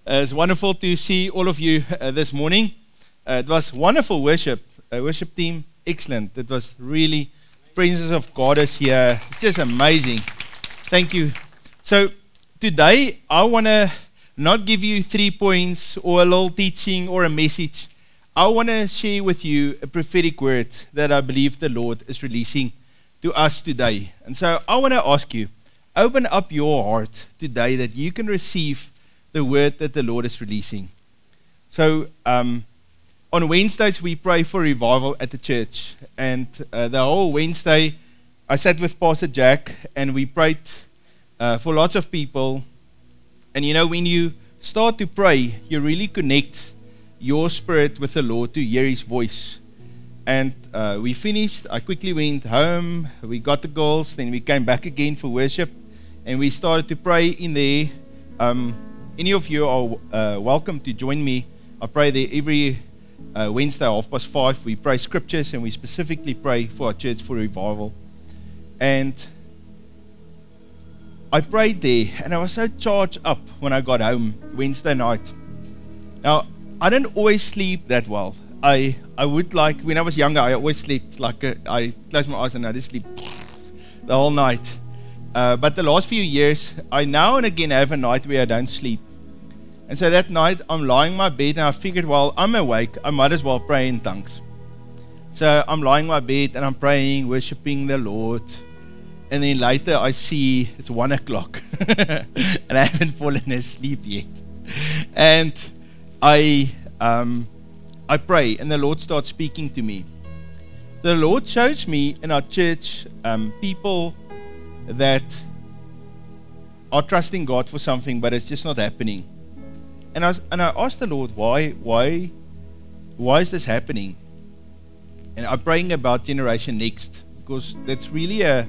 It's wonderful to see all of you this morning. It was wonderful worship. Worship team, excellent. It was really, presence of God is here. It's just amazing. Thank you. So today I want to not give you 3 points or a little teaching or a message. I want to share with you a prophetic word that I believe the Lord is releasing to us today. And so I want to ask you, open up your heart today that you can receive the word that the Lord is releasing. So on Wednesdays we pray for revival at the church, and the whole Wednesday I sat with Pastor Jack and we prayed for lots of people. And you know, when you start to pray, you really connect your spirit with the Lord to hear His voice. And we finished. I quickly went home, we got the girls, then we came back again for worship, and we started to pray in there. Any of you are welcome to join me. I pray there every Wednesday, 5:30. We pray scriptures and we specifically pray for our church for revival. And I prayed there and I was so charged up when I got home Wednesday night. Now, I don't always sleep that well. I would like, when I was younger, I always slept like I close my eyes and I just sleep the whole night. But the last few years, I now and again have a night where I don't sleep. And so that night, I'm lying in my bed and I figured, well, I'm awake, I might as well pray in tongues. So I'm lying in my bed and I'm praying, worshiping the Lord. And then later I see it's 1 o'clock and I haven't fallen asleep yet. And I pray and the Lord starts speaking to me. The Lord shows me in our church people that are trusting God for something, but it's just not happening. And I asked the Lord, why is this happening? And I'm praying about Generation Next, because that's really a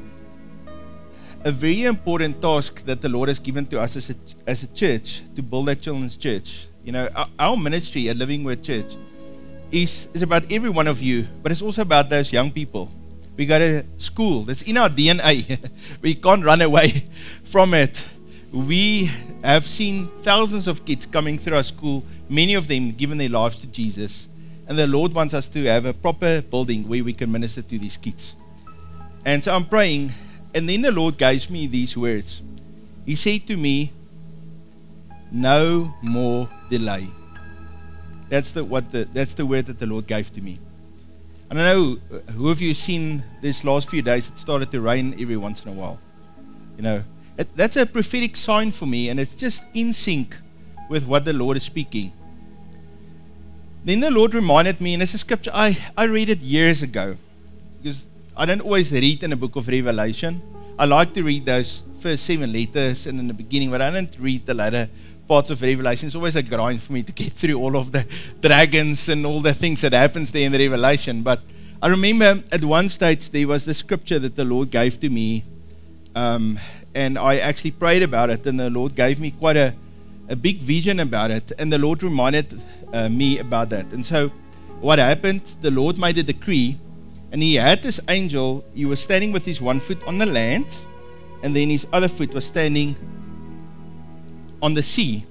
very important task that the Lord has given to us as a church, to build a children's church. You know, our ministry at Living Word Church is about every one of you, but it's also about those young people. We got a school that's in our DNA. We can't run away from it. We have seen thousands of kids coming through our school, many of them given their lives to Jesus. And the Lord wants us to have a proper building where we can minister to these kids. And so I'm praying, and then the Lord gave me these words. He said to me, no more delay. That's the word that the Lord gave to me. I don't know who of you seen this last few days, it started to rain every once in a while. You know, that's a prophetic sign for me, and it's just in sync with what the Lord is speaking. Then the Lord reminded me, and it's a scripture, I read it years ago, because I don't always read in the book of Revelation. I like to read those first 7 letters and in the beginning, but I don't read the later parts of Revelation. It's always a grind for me to get through all of the dragons and all the things that happens there in the Revelation. But I remember at one stage there was the scripture that the Lord gave to me, and I actually prayed about it, and the Lord gave me quite a big vision about it, and the Lord reminded me about that. And so what happened, the Lord made a decree, and He had this angel. He was standing with his 1 foot on the land, and then his other foot was standing on the sea.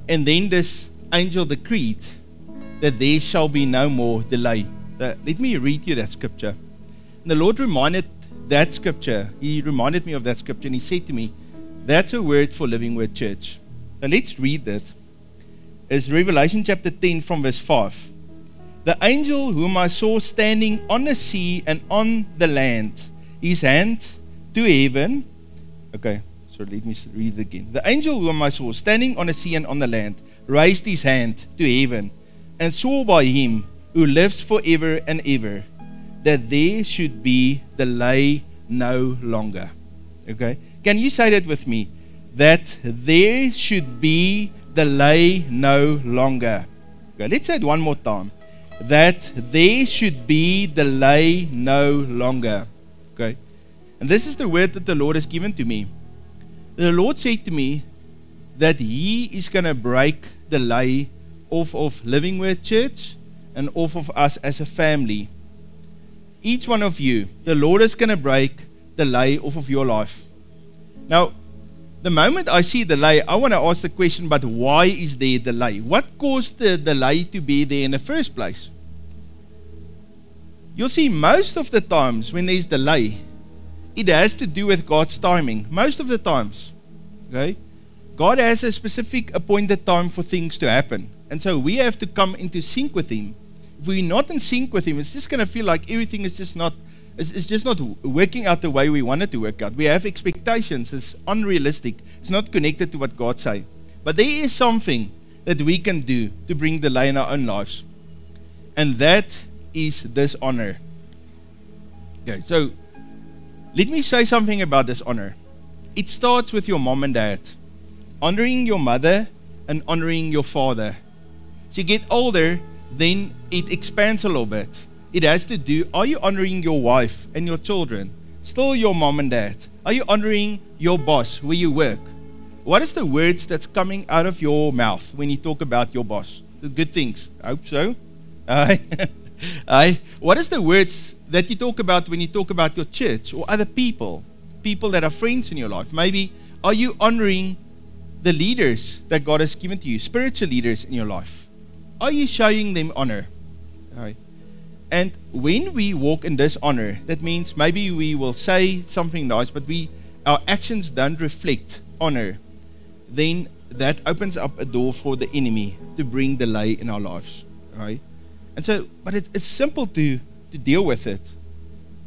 And then this angel decreed that there shall be no more delay. Let me read you that scripture. And the Lord reminded that scripture. He reminded me of that scripture, and He said to me, that's a word for Living Word Church. Now let's read that. It's Revelation chapter 10 from verse 5. The angel whom I saw standing on the sea and on the land, his hand to heaven. Okay, so let me read it again. The angel whom I saw standing on the sea and on the land raised his hand to heaven and swore by Him who lives forever and ever, that there should be delay no longer. Okay? Can you say that with me? That there should be delay no longer. Okay, let's say it one more time. That there should be delay no longer. Okay? And this is the word that the Lord has given to me. The Lord said to me that He is going to break delay off of Living Word Church and off of us as a family. Each one of you, the Lord is going to break delay off of your life. Now, the moment I see delay, I want to ask the question, but why is there delay? What caused the delay to be there in the first place? You'll see most of the times when there's delay, it has to do with God's timing. Most of the times. Okay? God has a specific appointed time for things to happen. And so we have to come into sync with Him. If we're not in sync with Him, it's just going to feel like everything is just not, it's just not working out the way we want it to work out. We have expectations. It's unrealistic. It's not connected to what God says. But there is something that we can do to bring delay in our own lives. And that is dishonor. Okay, so let me say something about dishonor. It starts with your mom and dad. Honoring your mother and honoring your father. As you get older, then it expands a little bit. It has to do, are you honoring your wife and your children? Still your mom and dad. Are you honoring your boss where you work? What is the words that's coming out of your mouth when you talk about your boss? The good things. I hope so. What is the words that you talk about when you talk about your church or other people? People that are friends in your life. Maybe, are you honoring the leaders that God has given to you? Spiritual leaders in your life. Are you showing them honor? Right. And when we walk in dishonor, that means maybe we will say something nice, but our actions don't reflect honor. Then that opens up a door for the enemy to bring delay in our lives. Right? And so, but it's simple to deal with it.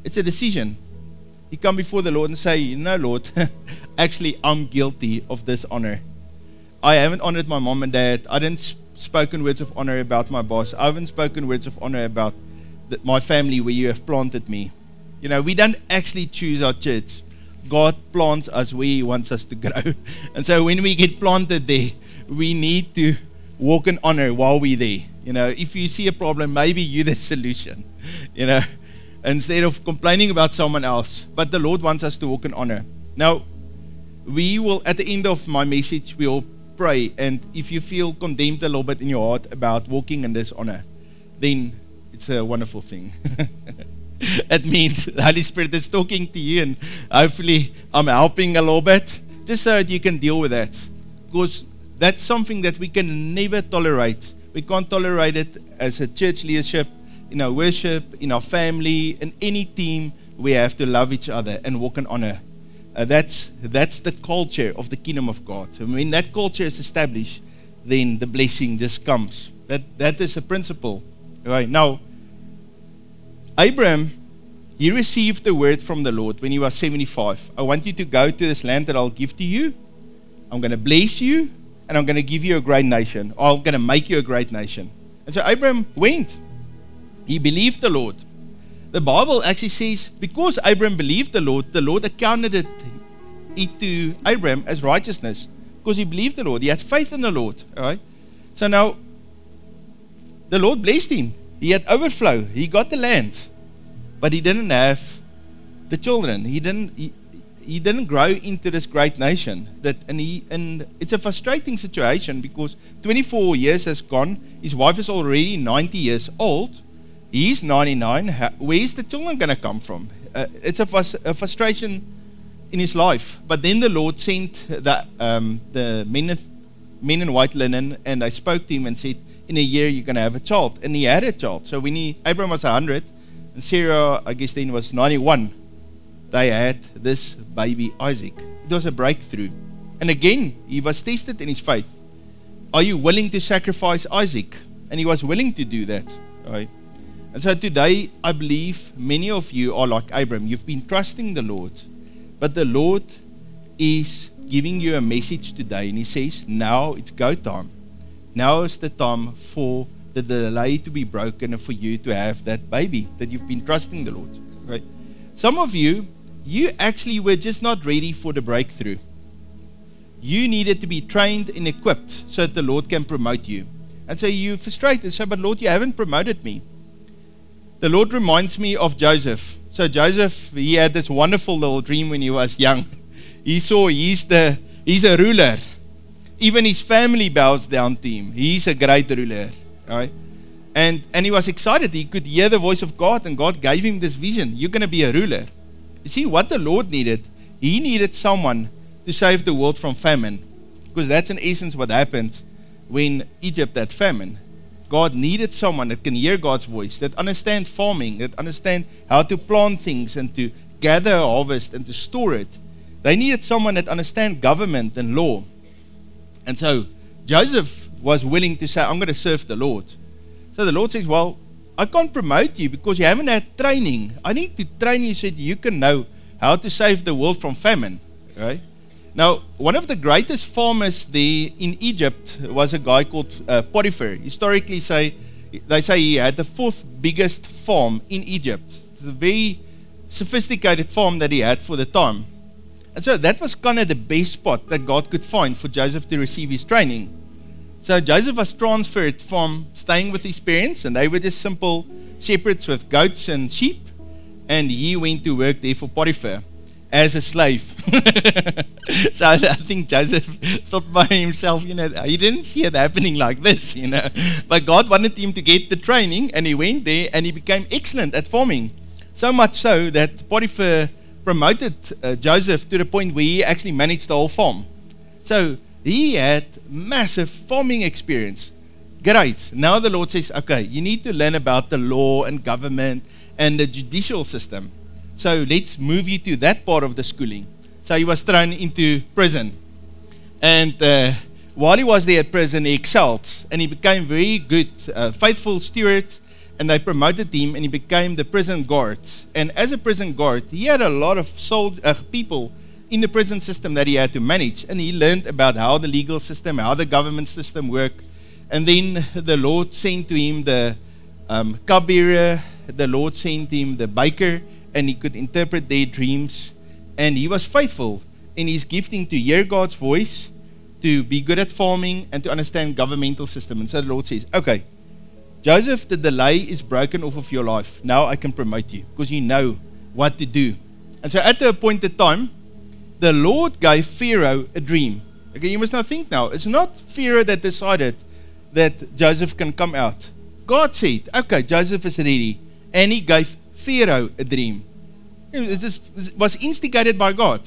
It's a decision. You come before the Lord and say, you know, Lord, actually I'm guilty of dishonor. I haven't honored my mom and dad. I didn't spoken words of honor about my boss. I haven't spoken words of honor about my family where you have planted me. You know, we don't actually choose our church. God plants us where He wants us to grow. And so when we get planted there, we need to walk in honor while we're there. You know, if you see a problem, maybe you're the solution. You know, instead of complaining about someone else. But the Lord wants us to walk in honor. Now, we will, at the end of my message, we'll pray, and if you feel condemned a little bit in your heart about walking in dishonor, then it's a wonderful thing. It means the Holy Spirit is talking to you, and hopefully I'm helping a little bit, just so that you can deal with that. Because that's something that we can never tolerate. We can't tolerate it as a church leadership, in our worship, in our family, in any team. We have to love each other and walk in honor. That's the culture of the kingdom of God. And when that culture is established, then the blessing just comes. That is a principle. Right now, Abraham, he received the word from the Lord when he was 75. I want you to go to this land that I'll give to you. I'm going to bless you, and I'm going to give you a great nation. I'm going to make you a great nation. And so Abraham went. He believed the Lord. The Bible actually says, because Abraham believed the Lord accounted it to Abraham as righteousness. Because he believed the Lord. He had faith in the Lord. All right? So now, the Lord blessed him. He had overflow. He got the land. But he didn't have the children. He didn't grow into this great nation. And it's a frustrating situation because 24 years has gone. His wife is already 90 years old. He's 99. Where's the children going to come from? It's a frustration in his life. But then the Lord sent the men in white linen, and they spoke to him and said, in a year you're going to have a child. And he had a child. So when Abraham was 100, and Sarah, I guess then was 91, they had this baby Isaac. It was a breakthrough. And again, he was tested in his faith. Are you willing to sacrifice Isaac? And he was willing to do that. Right? And so today, I believe many of you are like Abraham. You've been trusting the Lord. But the Lord is giving you a message today. And He says, now it's go time. Now is the time for the delay to be broken and for you to have that baby that you've been trusting the Lord. Right? Some of you actually were just not ready for the breakthrough. You needed to be trained and equipped so that the Lord can promote you. And so you're frustrated and say, but Lord, you haven't promoted me. The Lord reminds me of Joseph. So Joseph, he had this wonderful little dream when he was young. He saw he's a ruler. Even his family bows down to him. He's a great ruler. Right? And he was excited. He could hear the voice of God, and God gave him this vision. You're going to be a ruler. You see, what the Lord needed, He needed someone to save the world from famine. Because that's in essence what happened when Egypt had famine. God needed someone that can hear God's voice, that understand farming, that understand how to plant things and to gather a harvest and to store it. They needed someone that understand government and law. And so Joseph was willing to say, I'm going to serve the Lord. So the Lord says, well, I can't promote you because you haven't had training. I need to train you so that you can know how to save the world from famine. Right? Now, one of the greatest farmers there in Egypt was a guy called Potiphar. Historically, they say he had the fourth biggest farm in Egypt. It's a very sophisticated farm that he had for the time. And so that was kind of the best spot that God could find for Joseph to receive his training. So Joseph was transferred from staying with his parents, and they were just simple shepherds with goats and sheep, and he went to work there for Potiphar as a slave. So I think Joseph thought by himself, he didn't see it happening like this, But God wanted him to get the training, and he went there and he became excellent at farming. So much so that Potiphar promoted Joseph to the point where he actually managed the whole farm. So he had massive farming experience. Great. Now the Lord says, okay, you need to learn about the law and government and the judicial system. So let's move you to that part of the schooling. So he was thrown into prison. And while he was there at prison, he excelled. And he became very good, faithful steward. And they promoted him, and he became the prison guard. And as a prison guard, he had a lot of people in the prison system that he had to manage. And he learned about how the legal system, how the government system worked. And then the Lord sent to him the cupbearer. The Lord sent him the baker, and he could interpret their dreams. And he was faithful in his gifting to hear God's voice, to be good at farming, and to understand governmental system. And so the Lord says, okay, Joseph, the delay is broken off of your life. Now I can promote you because you know what to do. And so at the appointed time, the Lord gave Pharaoh a dream. Okay, you must now think now, it's not Pharaoh that decided that Joseph can come out. God said, okay, Joseph is ready. And he gave Pharaoh a dream. This was instigated by God.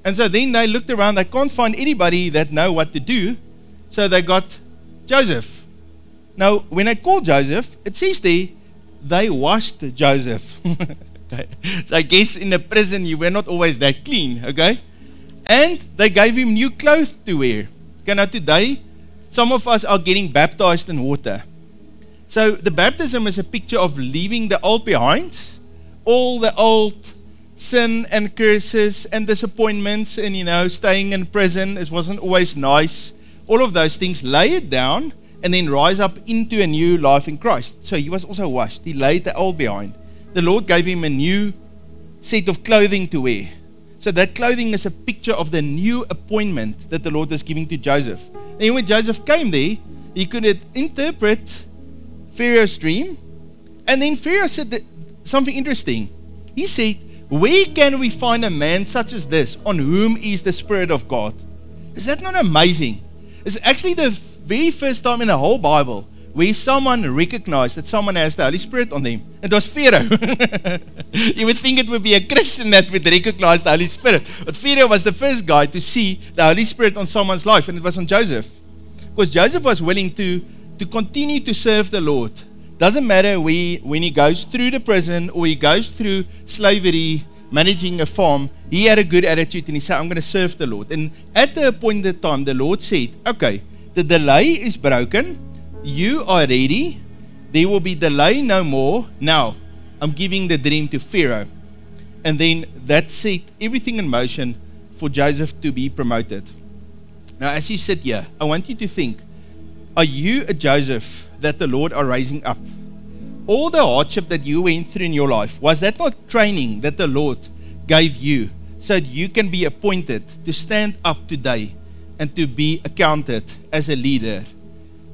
And so then they looked around, they can't find anybody that know what to do. So they got Joseph. Now, when I call Joseph, it says there, they washed Joseph. Okay. So I guess in the prison, you were not always that clean, okay? And they gave him new clothes to wear. Okay, now today, some of us are getting baptized in water. So the baptism is a picture of leaving the old behind, all the old sin and curses and disappointments and, staying in prison. It wasn't always nice. All of those things, lay it down and then rise up into a new life in Christ. So he was also washed. He laid the old behind. The Lord gave him a new set of clothing to wear. So that clothing is a picture of the new appointment that the Lord is giving to Joseph. And when Joseph came there, he could interpret Pharaoh's dream. And then Pharaoh said something interesting. He said, where can we find a man such as this on whom is the Spirit of God? Is that not amazing? It's actually the very first time in the whole Bible where someone recognized that someone has the Holy Spirit on them. It was Pharaoh. You would think it would be a Christian that would recognize the Holy Spirit. But Pharaoh was the first guy to see the Holy Spirit on someone's life, and it was on Joseph. Because Joseph was willing to continue to serve the Lord. Doesn't matter when he goes through the prison or he goes through slavery, managing a farm, he had a good attitude and he said, I'm going to serve the Lord. And at the appointed time, the Lord said, okay, the delay is broken. You are ready. There will be delay no more. Now, I'm giving the dream to Pharaoh. And then that set everything in motion for Joseph to be promoted. Now, as you sit here, I want you to think, are you a Joseph that the Lord are raising up? All the hardship that you went through in your life, was that not training that the Lord gave you so that you can be appointed to stand up today and to be accounted as a leader,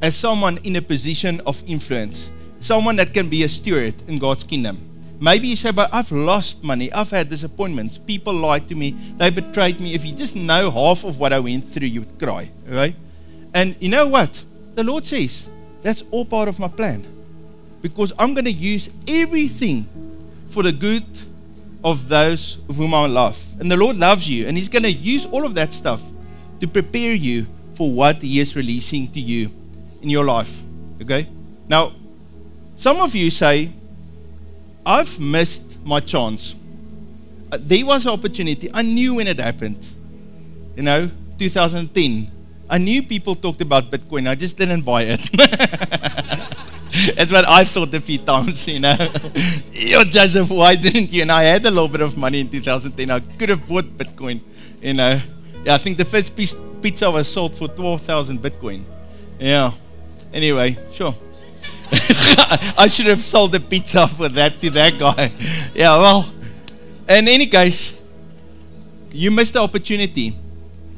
as someone in a position of influence, someone that can be a steward in God's kingdom? Maybe you say, but I've lost money, I've had disappointments, people lied to me, they betrayed me. If you just know half of what I went through, you would cry, right? And you know what? The Lord says, that's all part of my plan. Because I'm going to use everything for the good of those whom I love. And the Lord loves you, and He's going to use all of that stuff to prepare you for what He is releasing to you in your life. Okay? Now, some of you say, I've missed my chance. There was an opportunity. I knew when it happened. 2010. I knew people talked about Bitcoin. I just didn't buy it. That's what I thought a few times, Yo, Joseph, why didn't you? And I had a little bit of money in 2010. I could have bought Bitcoin, Yeah, I think the first pizza was sold for 12,000 Bitcoin. Yeah. Anyway, sure. I should have sold the pizza for that to that guy. Yeah, well, in any case, you missed the opportunity.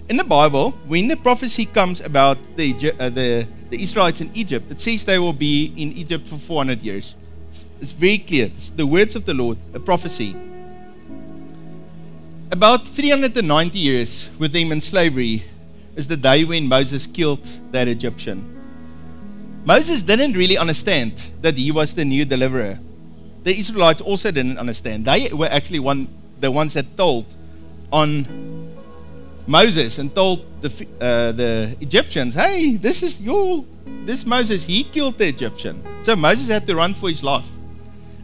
In the Bible, when the prophecy comes about the Israelites in Egypt, it says they will be in Egypt for 400 years. It's very clear. It's the words of the Lord, a prophecy. About 390 years with them in slavery is the day when Moses killed that Egyptian. Moses didn't really understand that he was the new deliverer. The Israelites also didn't understand. They were actually the ones that told on Moses and told the Egyptians, hey, this Moses, he killed the Egyptian. So Moses had to run for his life.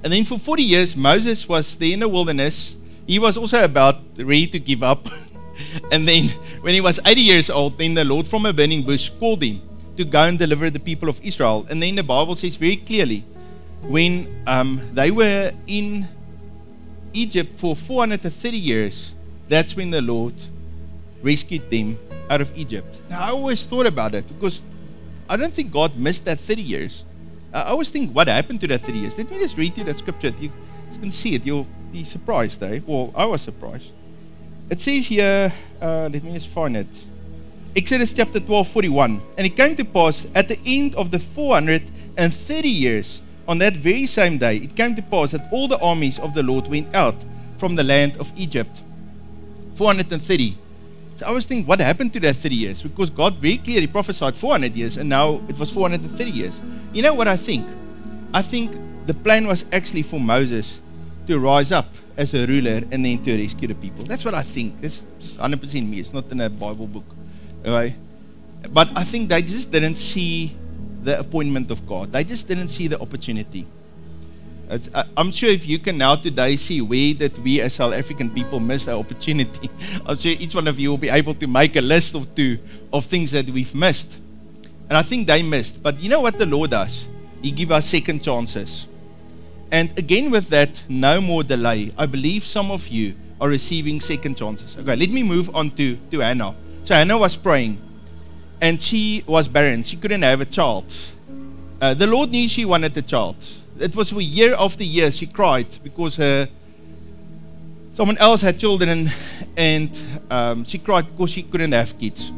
And then for 40 years, Moses was there in the wilderness. He was also about ready to give up. And then when he was 80 years old, then the Lord from a burning bush called him to go and deliver the people of Israel. And then the Bible says very clearly, when they were in Egypt for 430 years, that's when the Lord rescued them out of Egypt. Now, I always thought about it because I don't think God missed that 30 years. I always think, what happened to that 30 years? Let me just read you that scripture. You can see it. You'll be surprised, eh? Well, I was surprised. It says here, let me just find it. Exodus chapter 12:41. And it came to pass at the end of the 430 years, on that very same day, it came to pass that all the armies of the Lord went out from the land of Egypt. 430. So I was thinking, what happened to that 30 years? Because God very clearly prophesied 400 years, and now it was 430 years. You know what I think? I think the plan was actually for Moses to rise up as a ruler and then to rescue the people. That's what I think. It's 100% me. It's not in a Bible book. Okay? But I think they just didn't see the appointment of God. They just didn't see the opportunity. I'm sure if you can now today see where that we as South African people missed our opportunity, I'm sure each one of you will be able to make a list or two of things that we've missed. And I think they missed. But you know what the Lord does? He gives us second chances. And again with that, no more delay. I believe some of you are receiving second chances. Okay, let me move on to Hannah. So Hannah was praying, and she was barren. She couldn't have a child. The Lord knew she wanted a child. It was for year after year she cried because someone else had children, and she cried because she couldn't have kids.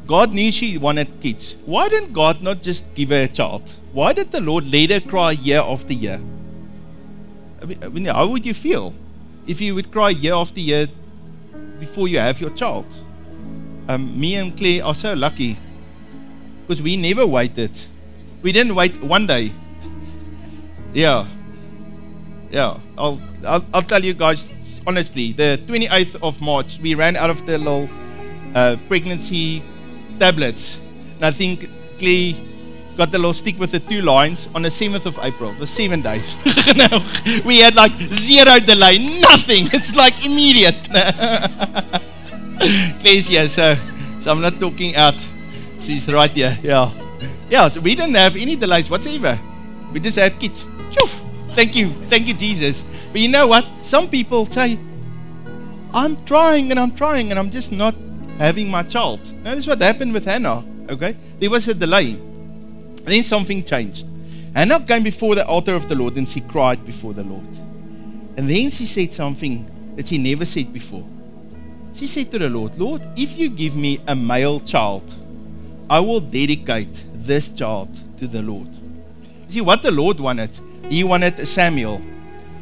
God knew she wanted kids. Why didn't God not just give her a child? Why did the Lord let her cry year after year? I mean, how would you feel if you would cry year after year before you have your child? Me and Claire are so lucky because we never waited. We didn't wait one day. Yeah. I'll tell you guys honestly. The 28th of March, we ran out of the little pregnancy tablets, and I think Clay got the little stick with the 2 lines on the 7th of April. It was 7 days. No, we had like 0 delay, nothing. It's like immediate. Clay's here, so I'm not talking out. She's right here. Yeah. So we didn't have any delays whatsoever. We just had kids. Thank you, Jesus. But you know what? Some people say, I'm trying and I'm just not having my child. Now, this is what happened with Hannah. Okay, there was a delay, and then something changed. Hannah came before the altar of the Lord, and she cried before the Lord. And then she said something that she never said before. She said to the Lord, Lord, if you give me a male child, I will dedicate this child to the Lord. See what the Lord wanted? He wanted a Samuel.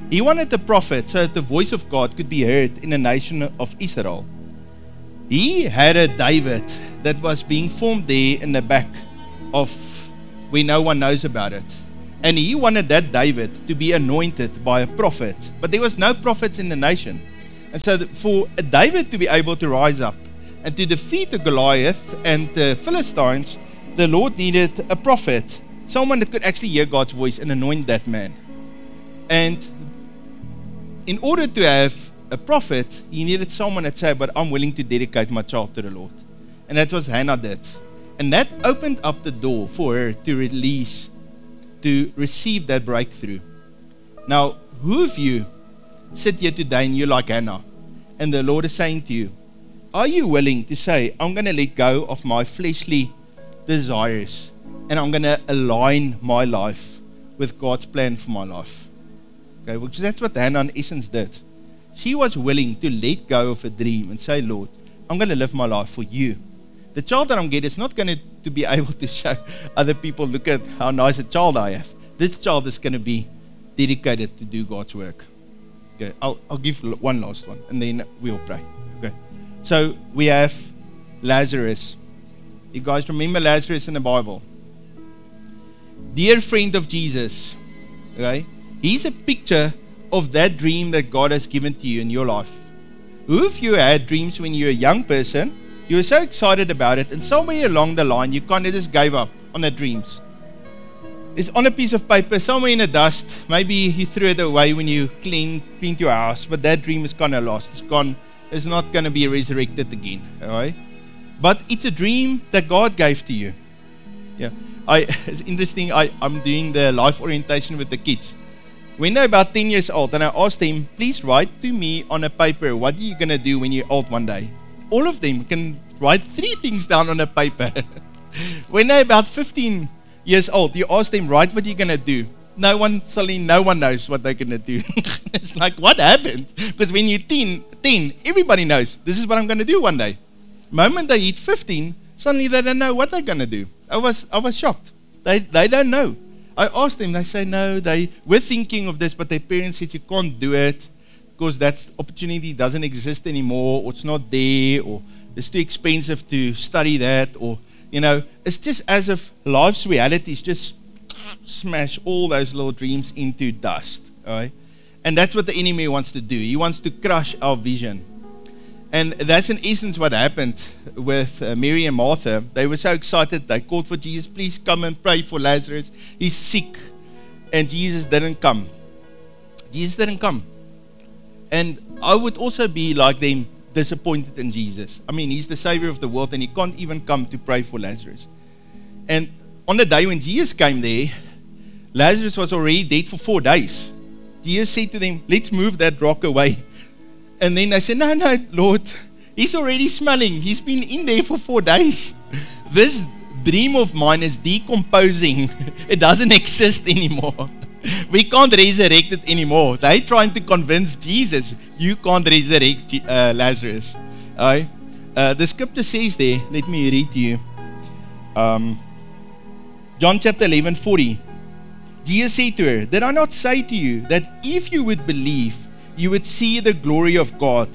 He wanted a prophet so that the voice of God could be heard in the nation of Israel. He had a David that was being formed there in the back of where no one knows about it. And he wanted that David to be anointed by a prophet. But there was no prophets in the nation. And so for David to be able to rise up and to defeat the Goliath and the Philistines, the Lord needed a prophet, someone that could actually hear God's voice and anoint that man. And in order to have a prophet, he needed someone that said, but I'm willing to dedicate my child to the Lord. And that was Hannah did. And that opened up the door for her to receive that breakthrough. Now, who of you sit here today and you're like Hannah, and the Lord is saying to you, are you willing to say, I'm going to let go of my fleshly desires and I'm going to align my life with God's plan for my life? Okay, because that's what Hannah in essence did. She was willing to let go of a dream and say, Lord, I'm going to live my life for you. The child that I'm getting is not going to be able to show other people, look at how nice a child I have. This child is going to be dedicated to do God's work. Okay, I'll give one last one and then we'll pray. Okay, so we have Lazarus. You guys remember Lazarus in the Bible? Dear friend of Jesus. Okay, he's a picture of that dream that God has given to you in your life. Who of you had dreams when you were a young person? You were so excited about it, and somewhere along the line, you kind of just gave up on the dreams. It's on a piece of paper, somewhere in the dust. Maybe you threw it away when you cleaned your house, but that dream is kind of lost. It's gone. It's not going to be resurrected again. All right? But it's a dream that God gave to you. Yeah. It's interesting. I'm doing the life orientation with the kids. When they're about 10 years old, and I asked them, please write to me on a paper, what are you going to do when you're old one day? All of them can write 3 things down on a paper. When they're about 15 years old, you ask them, write what you're going to do. No one knows what they're going to do. It's like, what happened? Because when you're 10, everybody knows, this is what I'm going to do one day. The moment they hit 15, suddenly they don't know what they're going to do. I was shocked. They don't know. I asked them, they say, no, they were thinking of this, but their parents said, you can't do it. Because that opportunity doesn't exist anymore, or it's not there, or it's too expensive to study that, or, it's just as if life's realities just smash all those little dreams into dust. All right? And that's what the enemy wants to do. He wants to crush our vision. And that's in essence what happened with Mary and Martha. They were so excited, they called for Jesus, please come and pray for Lazarus. He's sick. And Jesus didn't come. Jesus didn't come. And I would also be like them, disappointed in Jesus. I mean, he's the Savior of the world and he can't even come to pray for Lazarus. And on the day when Jesus came there, Lazarus was already dead for 4 days. Jesus said to them, let's move that rock away. And then they said, no, Lord, he's already smelling. He's been in there for 4 days. This dream of mine is decomposing. It doesn't exist anymore. We can't resurrect it anymore. They're trying to convince Jesus, you can't resurrect Lazarus. All right? The scripture says there, let me read to you. John chapter 11:40. Jesus said to her, did I not say to you that if you would believe, you would see the glory of God?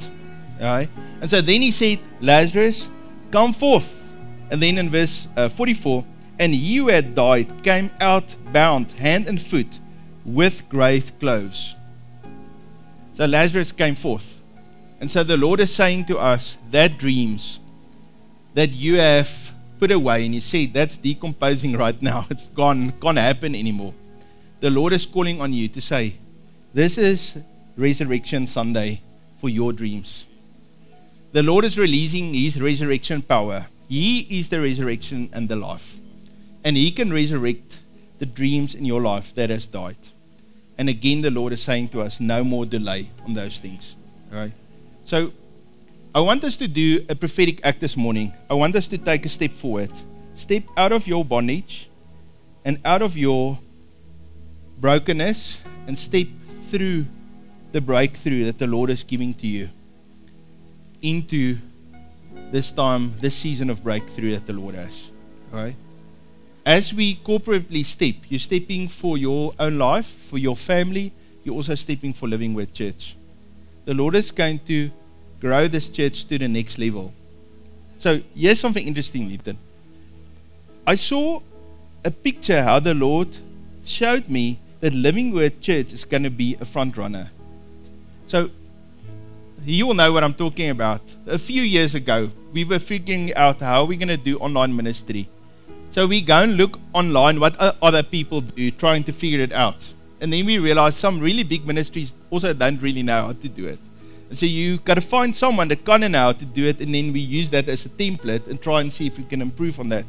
All right? And so then he said, Lazarus, come forth. And then in verse 44, and he who had died came out bound hand and foot with grave clothes. So Lazarus came forth. And so the Lord is saying to us that dreams that you have put away, and you said that's decomposing right now, it's gone, can't happen anymore. The Lord is calling on you to say, this is Resurrection Sunday for your dreams. The Lord is releasing his resurrection power. He is the resurrection and the life. And he can resurrect the dreams in your life that has died. And again, the Lord is saying to us, no more delay on those things. All right? So, I want us to do a prophetic act this morning. I want us to take a step forward. Step out of your bondage and out of your brokenness and step through the breakthrough that the Lord is giving to you into this time, this season of breakthrough that the Lord has. All right? As we corporately step, you're stepping for your own life, for your family. You're also stepping for Living Word Church. The Lord is going to grow this church to the next level. So here's something interesting, Nathan. I saw a picture how the Lord showed me that Living Word Church is going to be a front runner. So, you will know what I'm talking about. A few years ago, we were figuring out how we're going to do online ministry. So we go and look online what other people do, trying to figure it out. And then we realize some really big ministries also don't really know how to do it. And so you got to find someone that kind of know how to do it, and then we use that as a template and try and see if we can improve on that.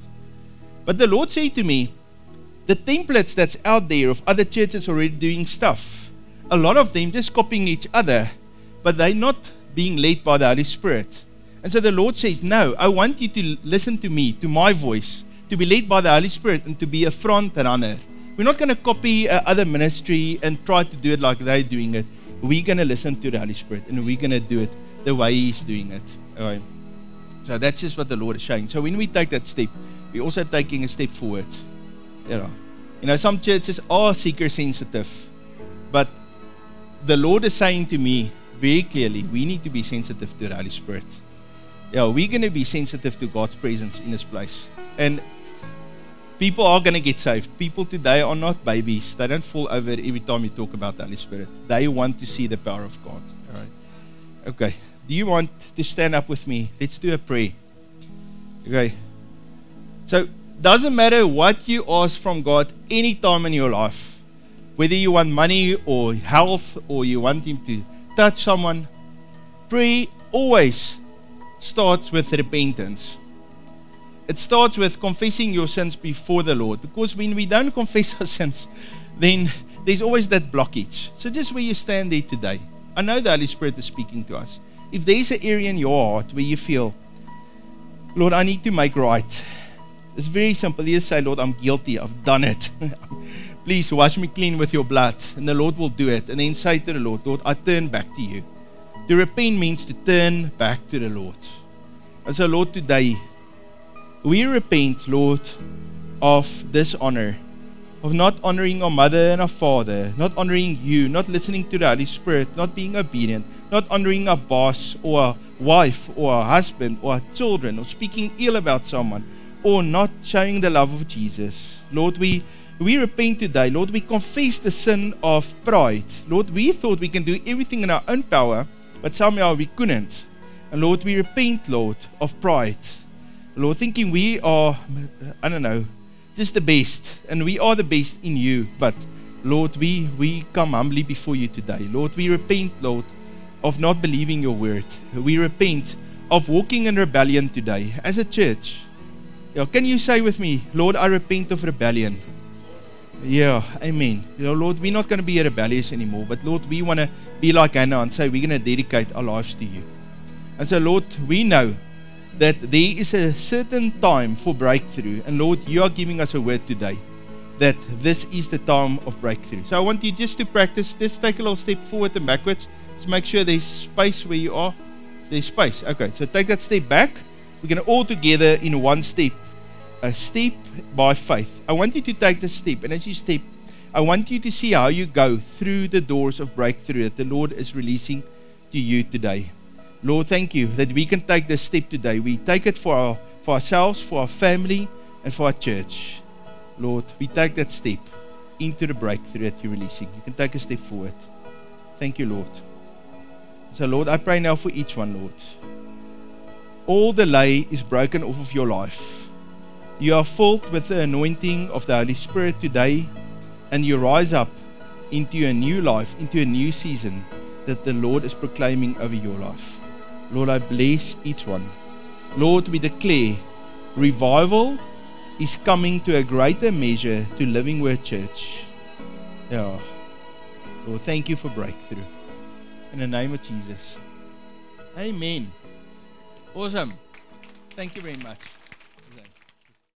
But the Lord said to me, the templates that's out there of other churches already doing stuff, a lot of them just copying each other, but they're not being led by the Holy Spirit. And so the Lord says, no, I want you to listen to me, to my voice, to be led by the Holy Spirit and to be a front runner. We're not going to copy other ministry and try to do it like they're doing it. We're going to listen to the Holy Spirit and we're going to do it the way He's doing it. All right. So that's just what the Lord is saying. So when we take that step, we're also taking a step forward. You know, some churches are seeker sensitive, but the Lord is saying to me very clearly, we need to be sensitive to the Holy Spirit. Yeah, we're going to be sensitive to God's presence in this place. And people are going to get saved. People today are not babies. They don't fall over every time you talk about the Holy Spirit. They want to see the power of God. All right. Okay. Do you want to stand up with me? Let's do a prayer. Okay. So, doesn't matter what you ask from God any time in your life, whether you want money or health or you want Him to touch someone, prayer always starts with repentance. It starts with confessing your sins before the Lord, because when we don't confess our sins, then there's always that blockage. So just where you stand there today, I know the Holy Spirit is speaking to us. If there's an area in your heart where you feel, Lord, I need to make right, it's very simple. You just say, Lord, I'm guilty. I've done it. Please wash me clean with your blood. And the Lord will do it. And then say to the Lord, Lord, I turn back to you. To repent means to turn back to the Lord. And so, Lord, today, we repent, Lord, of dishonor, of not honoring our mother and our father, not honoring you, not listening to the Holy Spirit, not being obedient, not honoring our boss or our wife or our husband or our children, or speaking ill about someone, or not showing the love of Jesus. Lord, we repent today. Lord, we confess the sin of pride. Lord, we thought we can do everything in our own power, but somehow we couldn't. And Lord, we repent, Lord, of pride. Lord, thinking we are, I don't know, just the best. And we are the best in you. But Lord, we come humbly before you today. Lord, we repent, Lord, of not believing your word. We repent of walking in rebellion today as a church. Yeah, can you say with me, Lord, I repent of rebellion? Yeah, amen. Lord, we're not going to be rebellious anymore, but Lord, we want to be like Hannah and say we're going to dedicate our lives to you. And so, Lord, we know that there is a certain time for breakthrough, and Lord, you are giving us a word today that this is the time of breakthrough. So I want you just to practice. Just take a little step forward and backwards. Just make sure there's space where you are. There's space. Okay, so take that step back. We're going to all together in one step. A step by faith. I want you to take the step, and as you step, I want you to see how you go through the doors of breakthrough that the Lord is releasing to you today. Lord, thank you that we can take this step today. We take it for ourselves, for our family, and for our church. Lord, we take that step into the breakthrough that you're releasing. You can take a step forward. Thank you, Lord. So, Lord, I pray now for each one, Lord. All delay is broken off of your life. You are filled with the anointing of the Holy Spirit today, and you rise up into a new life, into a new season that the Lord is proclaiming over your life. Lord, I bless each one. Lord, we declare revival is coming to a greater measure to Living Word Church. Yeah. Lord, thank you for breakthrough. In the name of Jesus. Amen. Awesome. Thank you very much.